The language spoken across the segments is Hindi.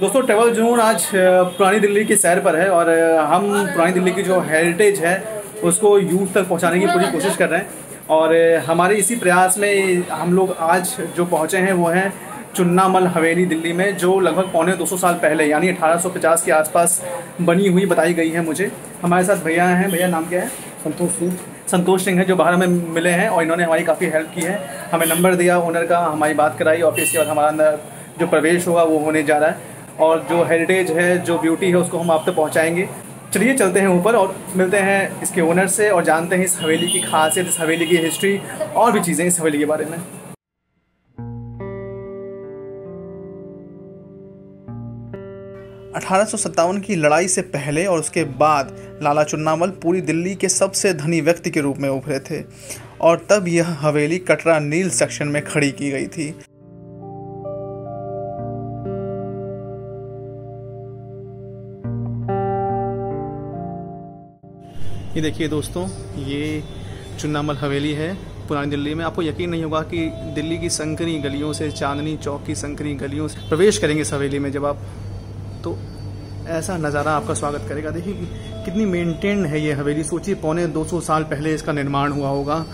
दोस्तों ट्रैवल जोन आज पुरानी दिल्ली की सैर पर है और हम पुरानी दिल्ली की जो हेरिटेज है उसको यूथ तक पहुंचाने की पूरी कोशिश कर रहे हैं। और हमारे इसी प्रयास में हम लोग आज जो पहुंचे हैं वो हैं चुन्नामल हवेली दिल्ली में, जो लगभग पौने 200 साल पहले यानी 1850 के आसपास बनी हुई बताई गई है मुझे। हमारे साथ भैया हैं, भैया नाम क्या है? संतोष सिंह है, जो बाहर हमें मिले हैं और इन्होंने हमारी काफ़ी हेल्प की है। हमें नंबर दिया ओनर का, हमारी बात कराई और फिर इसके बाद हमारा अंदर जो प्रवेश होगा वो होने जा रहा है और जो हेरिटेज है, जो ब्यूटी है, उसको हम आप तक पहुँचाएँगे। चलिए चलते हैं ऊपर और मिलते हैं इसके ओनर से और जानते हैं इस हवेली की खासियत, इस हवेली की हिस्ट्री और भी चीज़ें इस हवेली के बारे में। 1857 की लड़ाई से पहले और उसके बाद लाला चुन्नामल पूरी दिल्ली के सबसे धनी व्यक्ति के रूप में उभरे थे और तब यह हवेली कटरा नील सेक्शन में खड़ी की गई थी। ये देखिए दोस्तों, ये चुन्नामल हवेली है पुरानी दिल्ली में। आपको यकीन नहीं होगा कि दिल्ली की संकरी गलियों से, चांदनी चौक की संकरी गलियों से प्रवेश करेंगे इस हवेली में जब आप, तो ऐसा नज़ारा आपका स्वागत करेगा। देखिए कितनी मेंटेन्ड है ये हवेली। सोचिए पौने 200 साल पहले इसका निर्माण हुआ होगा,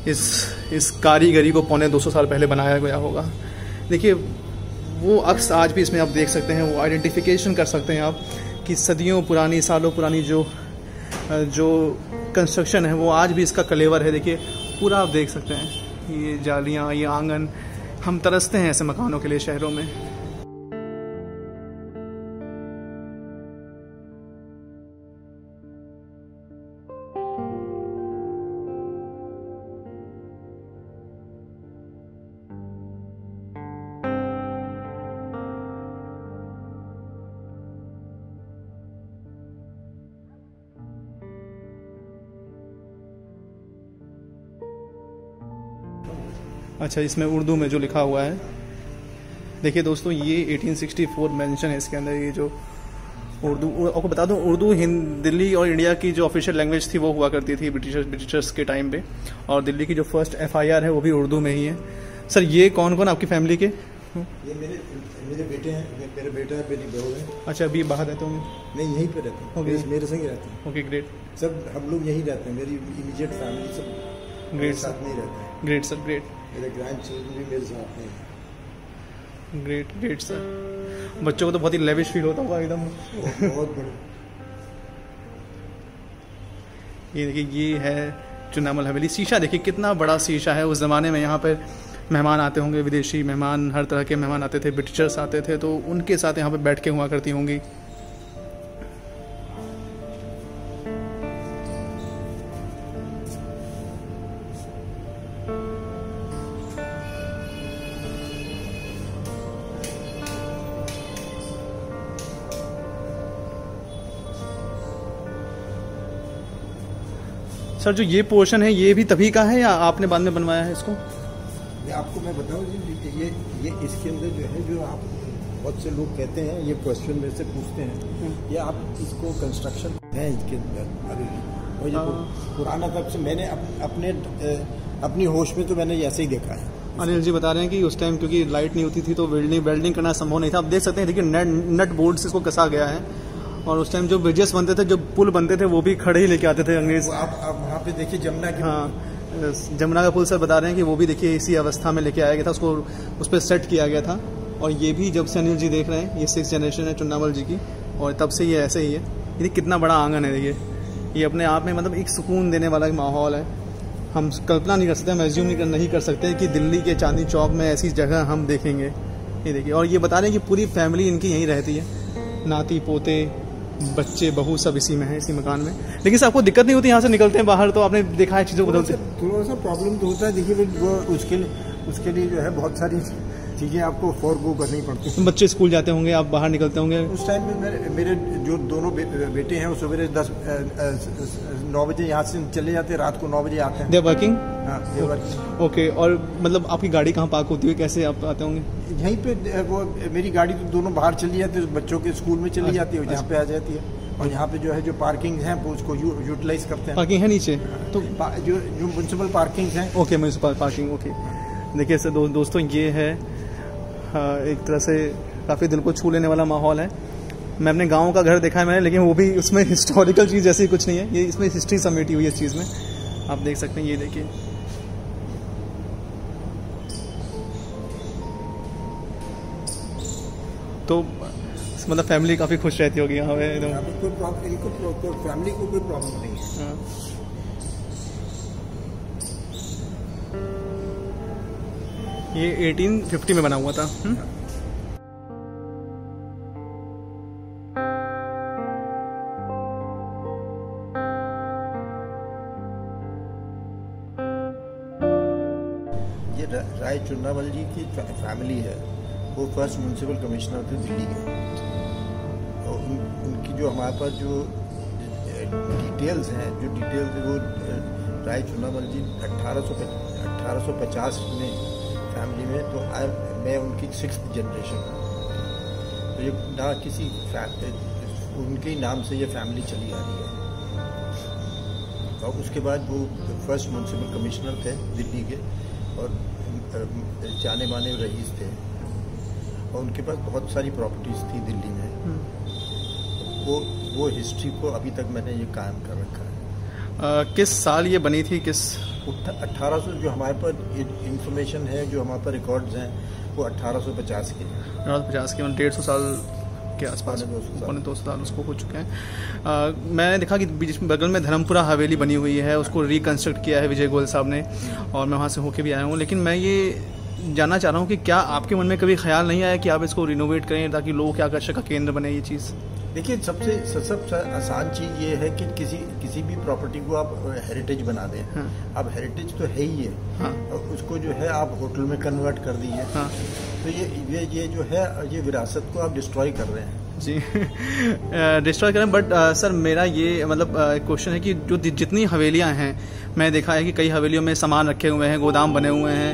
इस कारीगरी को पौने 200 साल पहले बनाया गया होगा। देखिए वो अक्स आज भी इसमें आप देख सकते हैं, वो आइडेंटिफिकेशन कर सकते हैं आप कि सदियों पुरानी, सालों पुरानी जो कंस्ट्रक्शन है वो आज भी इसका कलेवर है। देखिए पूरा आप देख सकते हैं, ये जालियाँ, ये आंगन। हम तरसते हैं ऐसे मकानों के लिए शहरों में। अच्छा, इसमें उर्दू में जो लिखा हुआ है, देखिए दोस्तों, ये 1864 मेंशन है इसके अंदर। ये जो उर्दू, आपको बता दूं, उर्दू दिल्ली और इंडिया की जो ऑफिशियल लैंग्वेज थी वो हुआ करती थी ब्रिटिशर्स के टाइम पे, और दिल्ली की जो फर्स्ट FIR है वो भी उर्दू में ही है। सर ये कौन कौन आपकी फैमिली के? ये मेरे बेटे हैं, मेरे बेटा है, मेरी बहू है। अच्छा, अभी बाहर रहते होंगे? नहीं, यहीं पे रहते हैं। ओके, मेरे संग रहते हैं। Okay, great. सब हम लोग यहीं रहते हैं, मेरी इमीडिएट फैमिली सब ग्रेट साथ नहीं रहते हैं। Great sir, great. मेरे ग्रैंड चिल्ड्रन भी मेरे साथ में हैं। Great sir. बच्चों को तो बहुत ही लेविश फील होता होगा एकदम। बहुत बड़े। ये देखिए, ये है चुन्नामल हवेली। शीशा देखिए कितना बड़ा शीशा है। उस ज़माने में यहाँ पर मेहमान आते होंगे, विदेशी मेहमान, हर तरह के मेहमान आते थे, ब्रिटिशर्स आते थे, तो उनके साथ यहाँ पे बैठ के हुआ करती होंगी। सर जो ये पोर्शन है ये भी तभी का है या आपने बाद में बनवाया है इसको? ये आपको मैं बताऊं जी, ये इसके अंदर जो है, जो आप बहुत से लोग कहते हैं, ये क्वेश्चन मेरे से पूछते हैं, ये आप इसको कंस्ट्रक्शन है इसके अंदर अभी, और ये पुराना तब से मैंने अपनी होश में तो मैंने ऐसे ही देखा है। अनिल जी बता रहे हैं कि उस टाइम क्योंकि लाइट नहीं होती थी तो वेल्डिंग करना संभव नहीं था। आप देख सकते हैं, देखिए नट बोर्ड से इसको कसा गया है, और उस टाइम जो ब्रिजेस बनते थे, जो पुल बनते थे, वो भी खड़े ही लेके आते थे अंग्रेज। आप वहाँ पे देखिए जमुना के, हाँ, जमुना का पुल सर बता रहे हैं कि वो भी देखिए इसी अवस्था में लेके आया गया था, उसको उस पर सेट किया गया था। और ये भी जब से अनिल जी देख रहे हैं, ये 6th जनरेशन है चुन्नामल जी की, और तब से ये ऐसे ही है। ये कितना बड़ा आंगन है, देखिए ये अपने आप में मतलब एक सुकून देने वाला माहौल है। हम कल्पना नहीं कर सकते, हम एज्यूम नहीं कर सकते कि दिल्ली के चांदनी चौक में ऐसी जगह हम देखेंगे। ये देखिए, और ये बता रहे हैं कि पूरी फैमिली इनकी यहीं रहती है, नाती पोते, बच्चे बहू सब इसी में है, इसी मकान में। लेकिन सर आपको दिक्कत नहीं होती यहाँ से निकलते हैं बाहर, तो आपने देखा है चीज़ों को बदलते? थोड़ा सा प्रॉब्लम तो होता है। देखिए वो उसके लिए जो है बहुत सारी चीज़ें आपको फॉरगो करनी पड़ती हैं। बच्चे स्कूल जाते होंगे, आप बाहर निकलते होंगे। उस टाइम में मेरे जो दोनों बेटे हैं वो सवेरे 9 बजे यहाँ से चले जाते हैं, रात को 9 बजे आते हैं। They working? हाँ, दे वर्किंग। ओके, और मतलब आपकी गाड़ी कहाँ पार्क होती है, कैसे आप आते होंगे? यहीं पे वो मेरी गाड़ी तो दोनों बाहर चली जाती है, बच्चों के स्कूल में चली जाती है, यहाँ पे आ जाती है। और यहाँ पे जो है जो पार्किंग है वो उसको यूटिलाइज करते हैं। पार्किंग है नीचे तो जो म्यूनसिपल पार्किंग है। Okay, municipal parking. ओके, देखिए सर दोस्तों, ये है एक तरह से काफ़ी दिल को छू लेने वाला माहौल है। मैं अपने गांव का घर देखा है मैंने, लेकिन वो भी उसमें हिस्टोरिकल चीज़ जैसी कुछ नहीं है, ये इसमें हिस्ट्री समेटी हुई है इस चीज़ में, आप देख सकते हैं। ये देखिए, तो मतलब फैमिली काफ़ी खुश रहती होगी यहाँ पे एकदम। कोई प्रॉब्लम, फैमिली को कोई प्रॉब्लम नहीं है। हाँ। ये 1850 में बना हुआ था। ये राय चुन्नामल जी की फैमिली है, वो फर्स्ट म्यूनसिपल कमिश्नर थे दिल्ली के। और उनकी जो हमारे पास जो डिटेल्स हैं वो राय चुन्नामल जी 1850 में फैमिली में, तो मैं उनकी 6th जनरेशन हूँ। तो ये ना किसी उनके ही नाम से ये फैमिली चली आ रही है। और उसके बाद वो फर्स्ट म्यूनसिपल कमिश्नर थे दिल्ली के, और जाने माने रईस थे, और उनके पास बहुत सारी प्रॉपर्टीज थी दिल्ली में। वो हिस्ट्री को अभी तक मैंने ये कायम कर रखा है। किस साल ये बनी थी? किस 1800 जो हमारे पास इंफॉर्मेशन है, जो हमारे पास रिकॉर्ड्स हैं, वो 1850 के 1850 के, 150 साल के आसपास, पौने 200 साल उसको हो चुके हैं। मैंने देखा कि बीच में बगल में धर्मपुरा हवेली बनी हुई है, उसको रिकंस्ट्रक्ट किया है विजय गोयल साहब ने, और मैं वहाँ से होके भी आया हूँ। लेकिन मैं ये जानना चाह रहा हूँ कि क्या आपके मन में कभी ख्याल नहीं आया कि आप इसको रिनोवेट करें ताकि लोगों के आकर्षण का केंद्र बने ये चीज़? देखिए, सबसे आसान चीज़ ये है कि किसी भी प्रॉपर्टी को आप हेरिटेज बना दें। हाँ। अब हेरिटेज तो है ही है। हाँ। उसको जो है आप होटल में कन्वर्ट कर दीजिए। हाँ। तो ये जो है, ये विरासत को आप डिस्ट्रॉय कर रहे हैं जी। डिस्ट्रॉय करें, बट सर मेरा ये मतलब क्वेश्चन है कि जो जितनी हवेलियाँ हैं, मैंने देखा है कि कई हवेलियों में सामान रखे हुए हैं, गोदाम बने हुए हैं,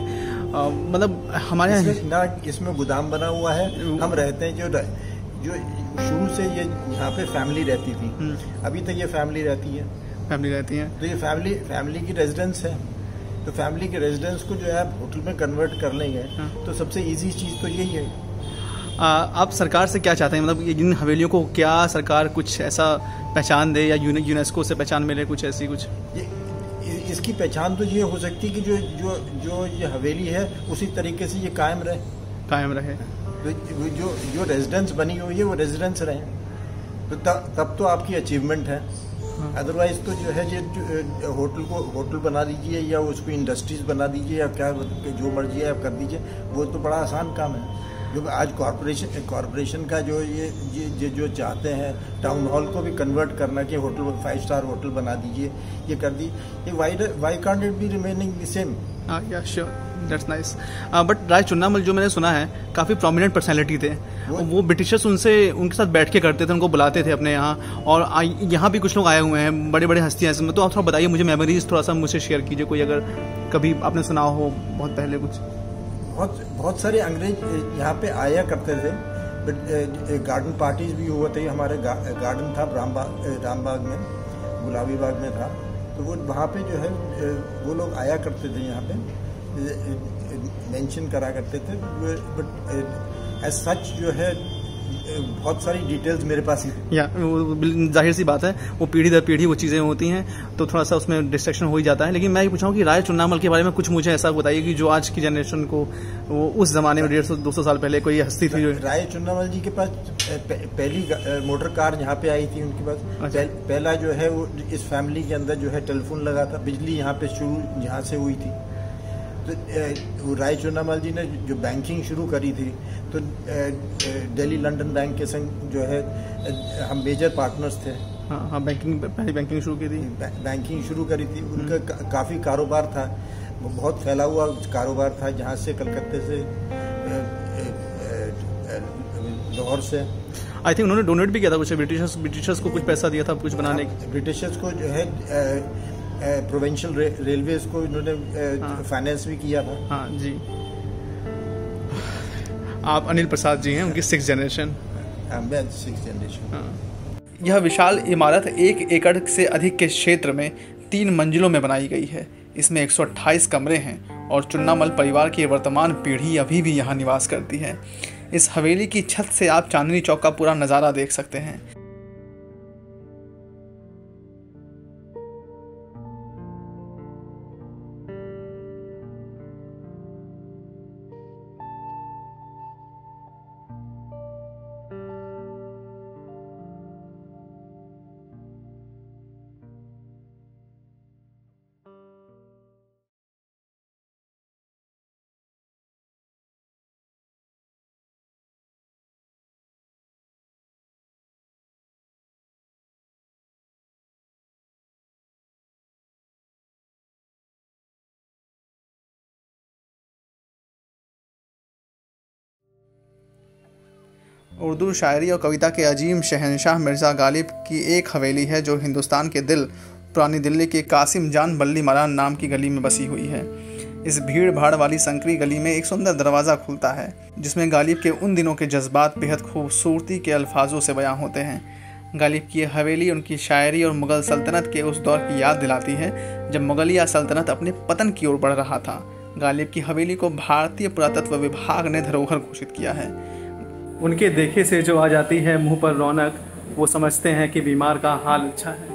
मतलब हमारे यहाँ इसमें गोदाम बना हुआ है। हम रहते हैं जो शुरू से ये यहाँ पे फैमिली रहती थी, अभी तक ये फैमिली रहती है। तो ये फैमिली की रेजिडेंस है। तो फैमिली के रेजिडेंस को जो है आप होटल में कन्वर्ट कर लेंगे। हाँ। तो सबसे इजी चीज़ तो यही है। आप सरकार से क्या चाहते हैं? मतलब इन हवेलियों को क्या सरकार कुछ ऐसा पहचान दे, या यूनेस्को से पहचान मिले, कुछ ऐसी कुछ? इसकी पहचान तो ये हो सकती है कि जो ये हवेली है उसी तरीके से ये कायम रहे। तो जो रेजिडेंस बनी हुई है वो रेजिडेंस रहे, तो तब तो आपकी अचीवमेंट है। हाँ। अदरवाइज तो जो है ये होटल बना दीजिए, या उसको इंडस्ट्रीज बना दीजिए, या क्या जो मर्जी है आप कर दीजिए, वो तो बड़ा आसान काम है। क्योंकि आज कॉरपोरेशन का जो चाहते हैं टाउन हॉल को भी कन्वर्ट करना कि होटल 5 स्टार होटल बना दीजिए, ये कर दी, why can't it be remaining the same? Yeah sure, that's nice. But Rai Chunnamal जो मैंने सुना है काफ़ी प्रोमिनेंट पर्सनैलिटी थे, वो ब्रिटिशर्स उनके साथ बैठ के करते थे, उनको बुलाते थे अपने यहाँ, और यहाँ भी कुछ लोग आए हुए हैं, बड़े बड़े हस्तियाँ हैं। तो आप थोड़ा बताइए मुझे, मेमोरीज थोड़ा सा मुझसे शेयर कीजिए, कोई अगर कभी आपने सुना हो बहुत पहले कुछ। बहुत सारे अंग्रेज यहाँ पे आया करते थे, गार्डन पार्टीज भी हुए थे। हमारे गार्डन था रामबाग में, गुलाबी बाग में था, तो वो वहाँ पे जो है वो लोग आया करते थे, यहाँ पे मेंशन करा करते थे। बट एज सच जो है बहुत सारी डिटेल्स मेरे पास ही, या जाहिर सी बात है, वो पीढ़ी दर पीढ़ी वो चीज़ें होती हैं, तो थोड़ा सा उसमें डिस्ट्रैक्शन हो ही जाता है। लेकिन मैं ये पूछा हूँ कि राय चुन्नामल के बारे में कुछ मुझे ऐसा बताइए कि जो आज की जनरेशन को, वो उस जमाने में 150-200 साल पहले कोई हस्ती थी जो। राय चुन्नामल जी के पास पहली मोटर कार यहाँ पे आई थी उनके पास। अच्छा। पहला जो है वो इस फैमिली के अंदर जो है टेलीफोन लगा था, बिजली यहाँ पे शुरू यहाँ से हुई थी। तो राय चुन्नामल जी ने जो बैंकिंग शुरू करी थी, तो दिल्ली लंदन बैंक के संग जो है हम मेजर पार्टनर्स थे। हाँ, पहली बैंकिंग शुरू की थी, बैंकिंग शुरू करी थी। उनका काफ़ी कारोबार था, बहुत फैला हुआ कारोबार था, जहाँ से कलकत्ते से, लाहौर से। आई थिंक उन्होंने डोनेट भी किया था कुछ, ब्रिटिशर्स को कुछ पैसा दिया था कुछ बनाने की। ब्रिटिशर्स को जो है प्रोविंशियल रेलवेज को इन्होंने फाइनेंस भी किया था। हाँ जी। आप अनिल प्रसाद जी हैं, उनकी 6th जनरेशन। मैं 6th जनरेशन। हाँ। यह विशाल इमारत 1 एकड़ से अधिक के क्षेत्र में 3 मंजिलों में बनाई गई है। इसमें 128 कमरे हैं और चुन्नामल परिवार की वर्तमान पीढ़ी अभी भी यहाँ निवास करती है। इस हवेली की छत से आप चांदनी चौक का पूरा नज़ारा देख सकते हैं। उर्दू शायरी और कविता के अजीम शहंशाह मिर्ज़ा गालिब की एक हवेली है जो हिंदुस्तान के दिल पुरानी दिल्ली के कासिम जान बल्ली मरान नाम की गली में बसी हुई है। इस भीड़ भाड़ वाली संकरी गली में एक सुंदर दरवाज़ा खुलता है जिसमें गालिब के उन दिनों के जज्बात बेहद खूबसूरती के अल्फाजों से बयां होते हैं। गालिब की हवेली उनकी शायरी और मुग़ल सल्तनत के उस दौर की याद दिलाती है जब मुग़लिया सल्तनत अपने पतन की ओर बढ़ रहा था। गालिब की हवेली को भारतीय पुरातत्व विभाग ने धरोहर घोषित किया है। उनके देखे से जो आ जाती है मुंह पर रौनक, वो समझते हैं कि बीमार का हाल अच्छा है।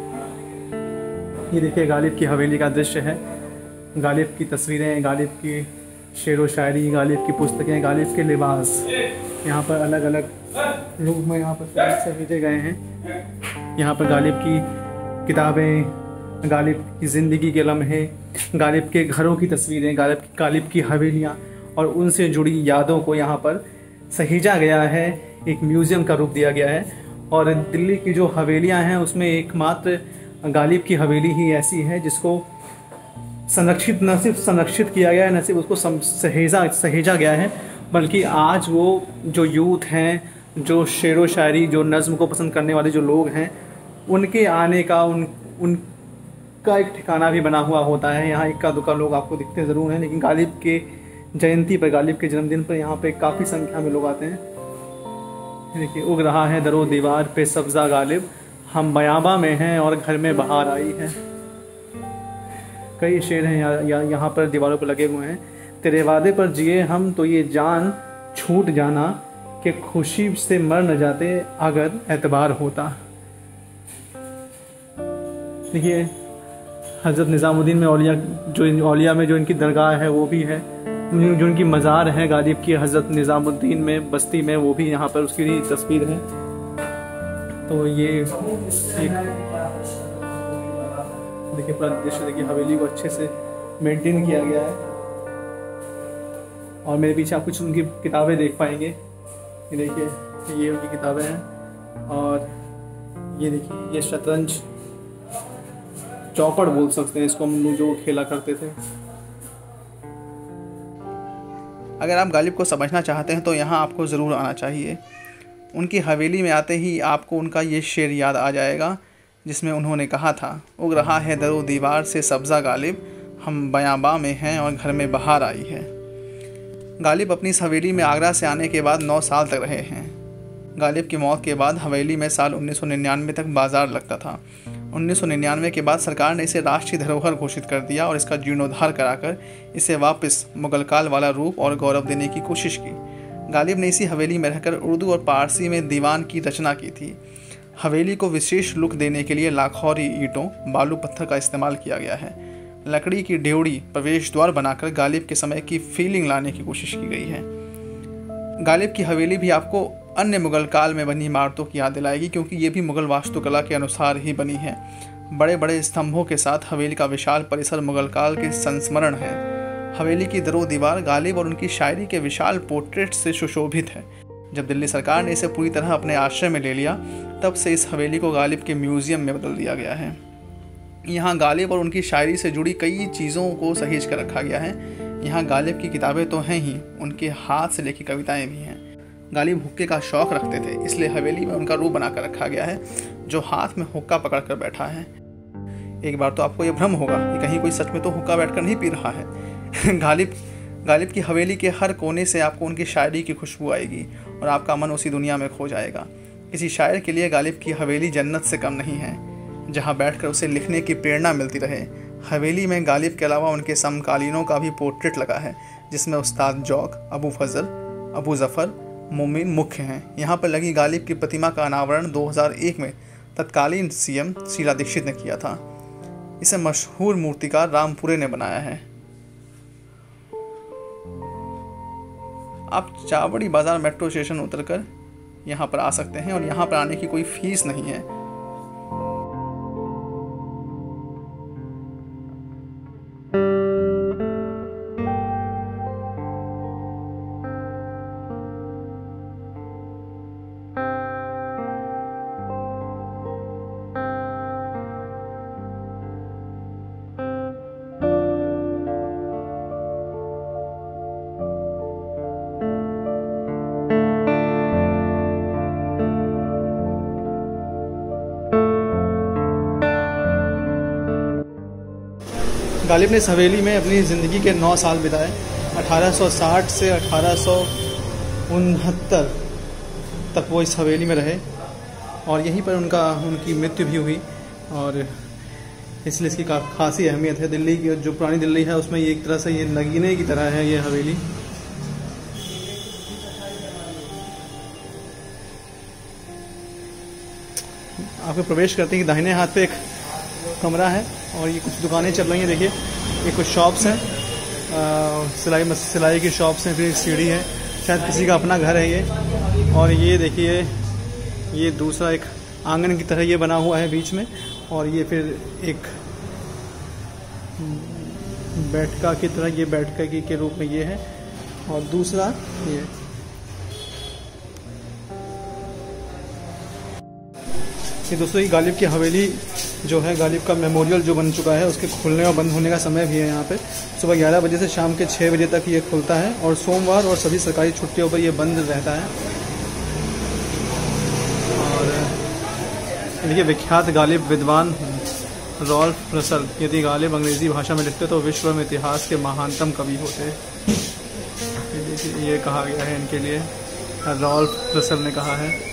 ये देखिए गालिब की हवेली का दृश्य है। गालिब की तस्वीरें, गालिब की शेर व शायरी, गालिब की पुस्तकें, गालिब के लिबास यहाँ पर अलग अलग रूप में यहाँ पर सहेजे गए हैं। यहाँ पर गालिब की किताबें, गालिब की ज़िंदगी के लम्हे, गालिब के घरों की तस्वीरें, गालिब की हवेलियाँ और उनसे जुड़ी यादों को यहाँ पर सहेजा गया है, एक म्यूज़ियम का रूप दिया गया है। और दिल्ली की जो हवेलियां हैं उसमें एकमात्र गालिब की हवेली ही ऐसी है जिसको संरक्षित, न सिर्फ संरक्षित किया गया है, न सिर्फ उसको सहेजा गया है, बल्कि आज वो जो यूथ हैं, जो शेर व शायरी, जो नज़्म को पसंद करने वाले जो लोग हैं, उनके आने का उनका एक ठिकाना भी बना हुआ होता है। यहाँ इक्का दुक्का लोग आपको दिखते ज़रूर हैं, लेकिन गालिब के जयंती पर, गालिब के जन्मदिन पर यहाँ पे काफ़ी संख्या में लोग आते हैं। देखिए, उग रहा है दरो दीवार पे सब्ज़ा गालिब, हम बयाबा में हैं और घर में बहार आई है। कई शेर हैं यहाँ पर दीवारों पर लगे हुए हैं। तेरे वादे पर जिए हम तो ये जान छूट जाना कि खुशी से मर न जाते अगर एतबार होता। देखिए, हज़रत निज़ामुद्दीन में औलिया में जो इनकी दरगाह है वो भी है, जो उनकी मज़ार है गालिब की हज़रत निज़ामुद्दीन में बस्ती में, वो भी यहाँ पर उसकी भी तस्वीर है। तो ये एक देखिए पूरा दृश्य, देखिए हवेली को अच्छे से मेंटेन किया गया है। और मेरे पीछे आप कुछ उनकी किताबें देख पाएंगे। ये देखिए, ये उनकी किताबें हैं। और ये देखिए, ये शतरंज चौपड़ बोल सकते हैं इसको, हम लोग जो खेला करते थे। अगर आप गालिब को समझना चाहते हैं तो यहाँ आपको ज़रूर आना चाहिए। उनकी हवेली में आते ही आपको उनका ये शेर याद आ जाएगा जिसमें उन्होंने कहा था, उग रहा है दरो दीवार से सब्ज़ा गालिब, हम बयाबा में हैं और घर में बहार आई है। गालिब अपनी इस हवेली में आगरा से आने के बाद 9 साल तक रहे हैं। गालिब की मौत के बाद हवेली में साल 1999 तक बाजार लगता था। 1999 के बाद सरकार ने इसे राष्ट्रीय धरोहर घोषित कर दिया और इसका जीर्णोद्धार कराकर इसे वापस मुगल काल वाला रूप और गौरव देने की कोशिश की। गालिब ने इसी हवेली में रहकर उर्दू और पारसी में दीवान की रचना की थी। हवेली को विशेष लुक देने के लिए लाखौरी ईंटों, बालू पत्थर का इस्तेमाल किया गया है। लकड़ी की ड्योढ़ी प्रवेश द्वार बनाकर गालिब के समय की फीलिंग लाने की कोशिश की गई है। गालिब की हवेली भी आपको अन्य मुगल काल में बनी इमारतों की याद दिलाएगी, क्योंकि ये भी मुगल वास्तुकला के अनुसार ही बनी है। बड़े बड़े स्तंभों के साथ हवेली का विशाल परिसर मुगल काल के संस्मरण है। हवेली की दरो दीवार गालिब और उनकी शायरी के विशाल पोर्ट्रेट से सुशोभित है। जब दिल्ली सरकार ने इसे पूरी तरह अपने आश्रय में ले लिया, तब से इस हवेली को गालिब के म्यूज़ियम में बदल दिया गया है। यहाँ गालिब और उनकी शायरी से जुड़ी कई चीज़ों को सहेज कर रखा गया है। यहाँ गालिब की किताबें तो हैं ही, उनके हाथ से लिखी कविताएं भी हैं। गालिब हुक्के का शौक़ रखते थे, इसलिए हवेली में उनका रूप बनाकर रखा गया है जो हाथ में हुक्का पकड़कर बैठा है। एक बार तो आपको ये भ्रम होगा कि कहीं कोई सच में तो हुक्का बैठकर नहीं पी रहा है। गालिब की हवेली के हर कोने से आपको उनकी शायरी की खुशबू आएगी और आपका मन उसी दुनिया में खो जाएगा। किसी शायर के लिए गालिब की हवेली जन्नत से कम नहीं है, जहाँ बैठकर उसे लिखने की प्रेरणा मिलती रहे। हवेली में गालिब के अलावा उनके समकालीनों का भी पोर्ट्रेट लगा है, जिसमें उस्ताद जौक, अबू फजल, अबू जफ़र, मोमिन मुख्य हैं। यहाँ पर लगी गालिब की प्रतिमा का अनावरण 2001 में तत्कालीन सीएम शीला दीक्षित ने किया था। इसे मशहूर मूर्तिकार रामपुरे ने बनाया है। आप चावड़ी बाजार मेट्रो स्टेशन उतरकर यहाँ पर आ सकते हैं और यहाँ पर आने की कोई फीस नहीं है। गालिब ने इस हवेली में अपनी ज़िंदगी के 9 साल बिताए। 1860 से 1869 तक वो इस हवेली में रहे और यहीं पर उनकी मृत्यु भी हुई। और इसलिए इसकी खासी अहमियत है। दिल्ली की जो पुरानी दिल्ली है उसमें ये एक तरह से ये नगीने की तरह है ये हवेली। आपको प्रवेश करते हैं कि दाहिने हाथ पे एक कमरा है और ये कुछ दुकानें चल रही हैं। देखिए ये कुछ शॉप्स हैं, सिलाई की शॉप्स हैं, फिर एक सीढ़ी है, शायद किसी का अपना घर है ये। और ये देखिए ये दूसरा एक आंगन की तरह ये बना हुआ है बीच में, और ये फिर एक बैठका की तरह ये बैठका के रूप में ये है। और दूसरा ये दोस्तों ये गालिब की हवेली जो है, गालिब का मेमोरियल जो बन चुका है, उसके खुलने और बंद होने का समय भी है। यहाँ पे सुबह 11 बजे से शाम के 6 बजे तक ये खुलता है और सोमवार और सभी सरकारी छुट्टियों पर यह बंद रहता है। और देखिए विख्यात गालिब विद्वान रॉल्फ रसल, यदि गालिब अंग्रेज़ी भाषा में लिखते तो विश्व में इतिहास के महानतम कवि होते। ये कहा गया है इनके लिए, रॉल्फ रसल ने कहा है।